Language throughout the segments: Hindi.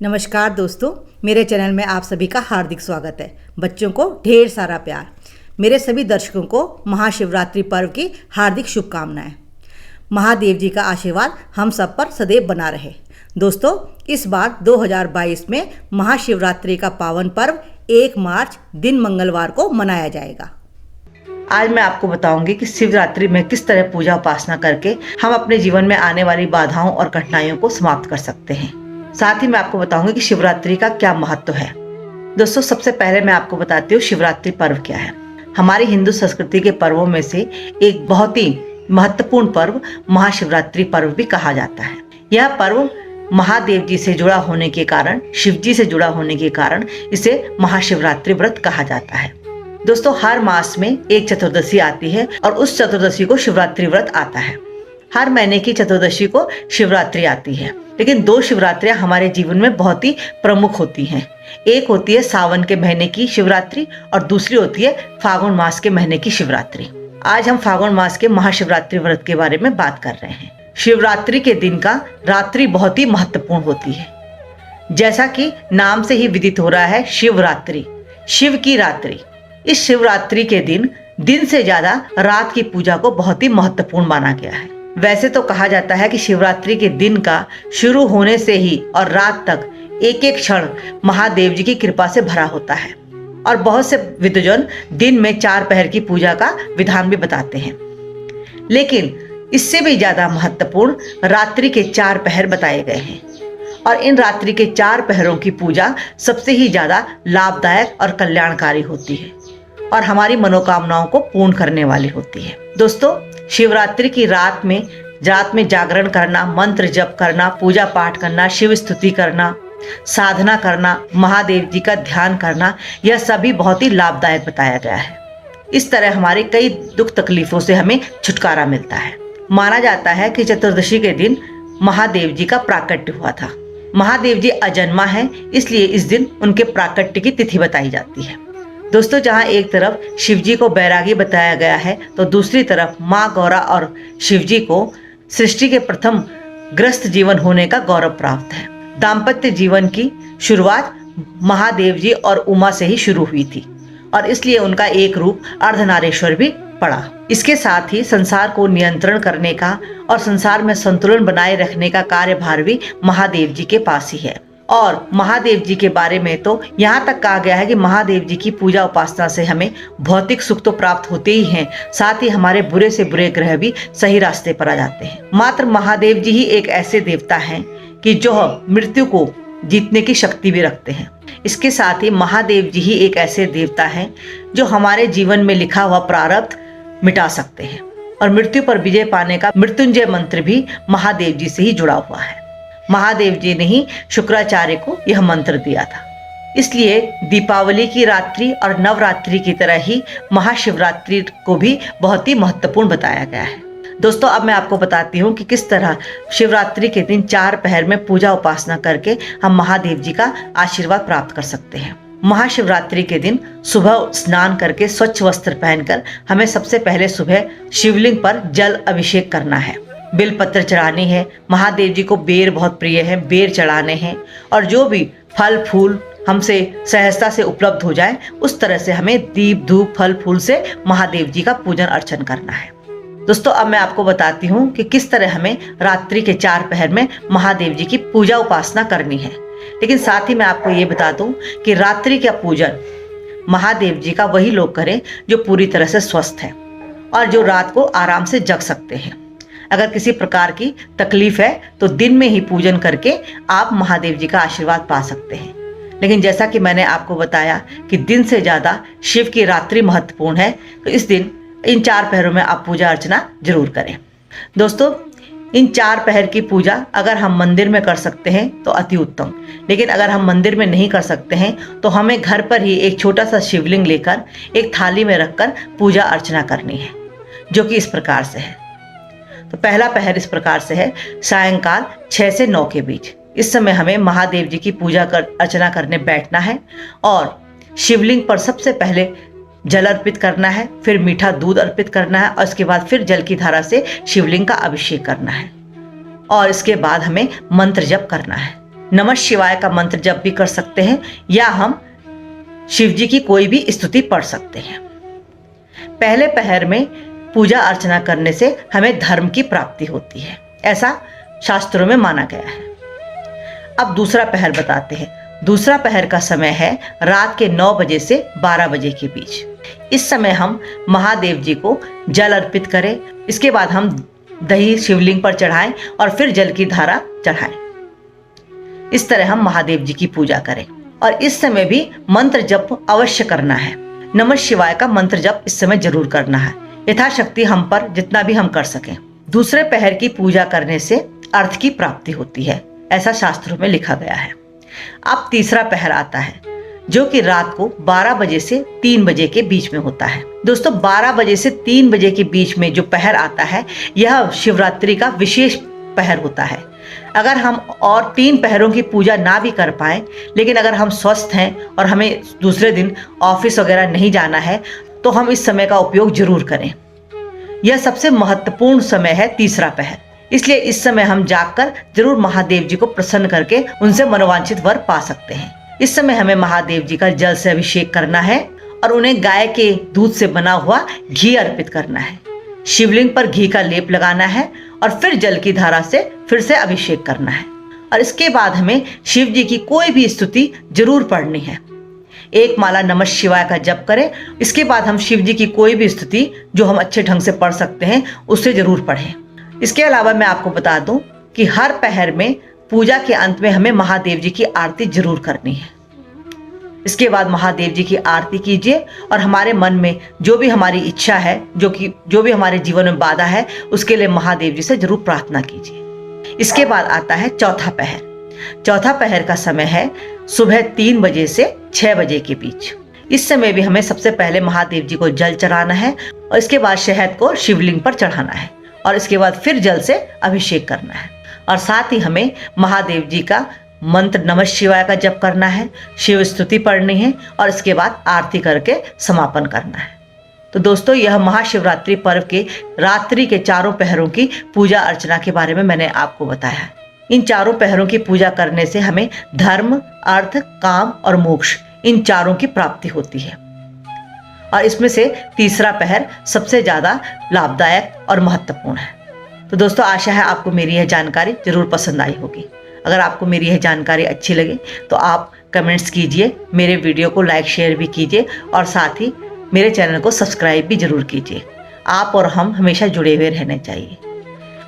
नमस्कार दोस्तों, मेरे चैनल में आप सभी का हार्दिक स्वागत है। बच्चों को ढेर सारा प्यार। मेरे सभी दर्शकों को महाशिवरात्रि पर्व की हार्दिक शुभकामनाएं। महादेव जी का आशीर्वाद हम सब पर सदैव बना रहे। दोस्तों, इस बार 2022 में महाशिवरात्रि का पावन पर्व 1 मार्च दिन मंगलवार को मनाया जाएगा। आज मैं आपको बताऊंगी कि शिवरात्रि में किस तरह पूजा उपासना करके हम अपने जीवन में आने वाली बाधाओं और कठिनाइयों को समाप्त कर सकते हैं। साथ ही मैं आपको बताऊंगी कि शिवरात्रि का क्या महत्व है। दोस्तों, सबसे पहले मैं आपको बताती हूँ शिवरात्रि पर्व क्या है। हमारी हिंदू संस्कृति के पर्वों में से एक बहुत ही महत्वपूर्ण पर्व महाशिवरात्रि पर्व भी कहा जाता है। यह पर्व महादेव जी से जुड़ा होने के कारण, शिव जी से जुड़ा होने के कारण इसे महाशिवरात्रि व्रत कहा जाता है। दोस्तों, हर मास में एक चतुर्दशी आती है और उस चतुर्दशी को शिवरात्रि व्रत आता है। हर महीने की चतुर्दशी को शिवरात्रि आती है, लेकिन 2 शिवरात्रियां हमारे जीवन में बहुत ही प्रमुख होती हैं। एक होती है सावन के महीने की शिवरात्रि और दूसरी होती है फागुन मास के महीने की शिवरात्रि। आज हम फागुन मास के महाशिवरात्रि व्रत के बारे में बात कर रहे हैं। शिवरात्रि के दिन का रात्रि बहुत ही महत्वपूर्ण होती है। जैसा कि नाम से ही विदित हो रहा है, शिवरात्रि, शिव की रात्रि। इस शिवरात्रि के दिन से ज्यादा रात की पूजा को बहुत ही महत्वपूर्ण माना गया है। वैसे तो कहा जाता है कि शिवरात्रि के दिन का शुरू होने से ही और रात तक एक एक क्षण महादेव जी की कृपा से भरा होता है और बहुत से विद्वजन दिन में 4 पहर की पूजा का विधान भी बताते हैं। लेकिन इससे भी ज्यादा महत्वपूर्ण रात्रि के 4 पहर बताए गए हैं और इन रात्रि के 4 पहरों की पूजा सबसे ही ज्यादा लाभदायक और कल्याणकारी होती है और हमारी मनोकामनाओं को पूर्ण करने वाली होती है। दोस्तों, शिवरात्रि की रात में जागरण करना, मंत्र जप करना, पूजा पाठ करना, शिव स्तुति करना, साधना करना, महादेव जी का ध्यान करना, यह सभी बहुत ही लाभदायक बताया गया है। इस तरह हमारे कई दुख तकलीफों से हमें छुटकारा मिलता है। माना जाता है कि चतुर्दशी के दिन महादेव जी का प्राकट्य हुआ था। महादेव जी अजन्मा है, इसलिए इस दिन उनके प्राकट्य की तिथि बताई जाती है। दोस्तों, जहाँ एक तरफ शिव जी को बैरागी बताया गया है, तो दूसरी तरफ माँ गौरा और शिव जी को सृष्टि के प्रथम ग्रस्त जीवन होने का गौरव प्राप्त है। दाम्पत्य जीवन की शुरुआत महादेव जी और उमा से ही शुरू हुई थी और इसलिए उनका एक रूप अर्धनारेश्वर भी पड़ा। इसके साथ ही संसार को नियंत्रण करने का और संसार में संतुलन बनाए रखने का कार्यभार भी महादेव जी के पास ही है। और महादेव जी के बारे में तो यहाँ तक कहा गया है कि महादेव जी की पूजा उपासना से हमें भौतिक सुख तो प्राप्त होते ही हैं, साथ ही हमारे बुरे से बुरे ग्रह भी सही रास्ते पर आ जाते हैं। मात्र महादेव जी ही एक ऐसे देवता हैं कि जो मृत्यु को जीतने की शक्ति भी रखते हैं। इसके साथ ही महादेव जी ही एक ऐसे देवता हैं जो हमारे जीवन में लिखा हुआ प्रारब्ध मिटा सकते हैं और मृत्यु पर विजय पाने का मृत्युंजय मंत्र भी महादेव जी से ही जुड़ा हुआ है। महादेव जी ने ही शुक्राचार्य को यह मंत्र दिया था। इसलिए दीपावली की रात्रि और नवरात्रि की तरह ही महाशिवरात्रि को भी बहुत ही महत्वपूर्ण बताया गया है। दोस्तों, अब मैं आपको बताती हूँ कि किस तरह शिवरात्रि के दिन 4 पहर में पूजा उपासना करके हम महादेव जी का आशीर्वाद प्राप्त कर सकते हैं। महाशिवरात्रि के दिन सुबह स्नान करके स्वच्छ वस्त्र पहनकर हमें सबसे पहले सुबह शिवलिंग पर जल अभिषेक करना है, बेलपत्र चढ़ानी है। महादेव जी को बेर बहुत प्रिय है, बेर चढ़ाने हैं और जो भी फल फूल हमसे सहजता से उपलब्ध हो जाए उस तरह से हमें दीप धूप फल फूल से महादेव जी का पूजन अर्चन करना है। दोस्तों, अब मैं आपको बताती हूँ कि किस तरह हमें रात्रि के 4 पहर में महादेव जी की पूजा उपासना करनी है। लेकिन साथ ही मैं आपको ये बता दूं कि रात्रि का पूजन महादेव जी का वही लोग करें जो पूरी तरह से स्वस्थ है और जो रात को आराम से जग सकते हैं। अगर किसी प्रकार की तकलीफ है तो दिन में ही पूजन करके आप महादेव जी का आशीर्वाद पा सकते हैं। लेकिन जैसा कि मैंने आपको बताया कि दिन से ज्यादा शिव की रात्रि महत्वपूर्ण है, तो इस दिन इन 4 पहरों में आप पूजा अर्चना जरूर करें। दोस्तों, इन 4 पहर की पूजा अगर हम मंदिर में कर सकते हैं तो अति उत्तम, लेकिन अगर हम मंदिर में नहीं कर सकते हैं तो हमें घर पर ही एक छोटा सा शिवलिंग लेकर एक थाली में रखकर पूजा अर्चना करनी है, जो कि इस प्रकार से है। तो पहला पहर इस प्रकार से है, सायंकाल 6 से 9 के बीच। इस समय हमें महादेव जी की पूजा अर्चना करने बैठना है और शिवलिंग पर सबसे पहले जल अर्पित करना है, फिर मीठा दूध अर्पित करना है और इसके बाद फिर जल की धारा से शिवलिंग का अभिषेक करना है और इसके बाद हमें मंत्र जप करना है। नमः शिवाय का मंत्र जप भी कर सकते हैं या हम शिव जी की कोई भी स्तुति पढ़ सकते हैं। पहले पहर में पूजा अर्चना करने से हमें धर्म की प्राप्ति होती है, ऐसा शास्त्रों में माना गया है। अब दूसरा पहर बताते हैं। दूसरा पहर का समय है रात के 9 बजे से 12 बजे के बीच। इस समय हम महादेव जी को जल अर्पित करें, इसके बाद हम दही शिवलिंग पर चढ़ाएं और फिर जल की धारा चढ़ाएं। इस तरह हम महादेव जी की पूजा करें और इस समय भी मंत्र जप अवश्य करना है। नमः शिवाय का मंत्र जप इस समय जरूर करना है, यथाशक्ति हम पर जितना भी हम कर सकें। दूसरे पहर की पूजा करने से अर्थ की प्राप्ति होती है, ऐसा शास्त्रों में लिखा गया है। अब तीसरा पहर आता है जो कि रात को 12 बजे से 3 बजे के बीच में होता है। दोस्तों 12 बजे से 3 बजे के बीच में जो पहर आता है यह शिवरात्रि का विशेष पहर होता है। अगर हम और 3 पहरों की पूजा ना भी कर पाए, लेकिन अगर हम स्वस्थ हैं और हमें दूसरे दिन ऑफिस वगैरह नहीं जाना है तो हम इस समय का उपयोग जरूर करें। यह सबसे महत्वपूर्ण समय है तीसरा पहर, इसलिए इस समय हम जाकर जरूर महादेव जी को प्रसन्न करके उनसे मनोवांछित वर पा सकते हैं। इस समय हमें महादेव जी का जल से अभिषेक करना है और उन्हें गाय के दूध से बना हुआ घी अर्पित करना है। शिवलिंग पर घी का लेप लगाना है और फिर जल की धारा से फिर से अभिषेक करना है और इसके बाद हमें शिव जी की कोई भी स्तुति जरूर पढ़नी है। एक माला नमः शिवाय का जप करें, इसके बाद हम शिव जी की कोई भी स्तुति जो हम अच्छे ढंग से पढ़ सकते हैं उसे जरूर पढ़ें। इसके अलावा मैं आपको बता दूं कि हर पहर में पूजा के अंत में हमें महादेव जी की आरती जरूर करनी है। इसके बाद महादेव जी की आरती कीजिए और हमारे मन में जो भी हमारी इच्छा है, जो भी हमारे जीवन में बाधा है, उसके लिए महादेव जी से जरूर प्रार्थना कीजिए। इसके बाद आता है चौथा पहर। चौथा पहर का समय है सुबह 3 बजे से 6 बजे के बीच। इस समय भी हमें सबसे पहले महादेव जी को जल चढ़ाना है और इसके बाद शहद को शिवलिंग पर चढ़ाना है और इसके बाद फिर जल से अभिषेक करना है और साथ ही हमें महादेव जी का मंत्र नमः शिवाय का जप करना है, शिव स्तुति पढ़नी है और इसके बाद आरती करके समापन करना है। तो दोस्तों यह महाशिवरात्रि पर्व के रात्रि के चारों पहरों की पूजा अर्चना के बारे में मैंने आपको बताया। इन चारों पहरों की पूजा करने से हमें धर्म, अर्थ, काम और मोक्ष इन चारों की प्राप्ति होती है और इसमें से तीसरा पहर सबसे ज्यादा लाभदायक और महत्वपूर्ण है। तो दोस्तों आशा है आपको मेरी यह जानकारी जरूर पसंद आई होगी। अगर आपको मेरी यह जानकारी अच्छी लगे तो आप कमेंट्स कीजिए, मेरे वीडियो को लाइक शेयर भी कीजिए और साथ ही मेरे चैनल को सब्सक्राइब भी जरूर कीजिए। आप और हम हमेशा जुड़े हुए रहने चाहिए।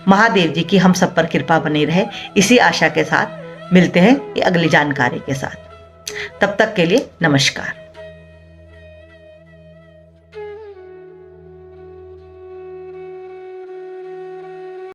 महादेव जी की हम सब पर कृपा बनी रहे, इसी आशा के साथ मिलते हैं अगली जानकारी के साथ। तब तक के लिए नमस्कार।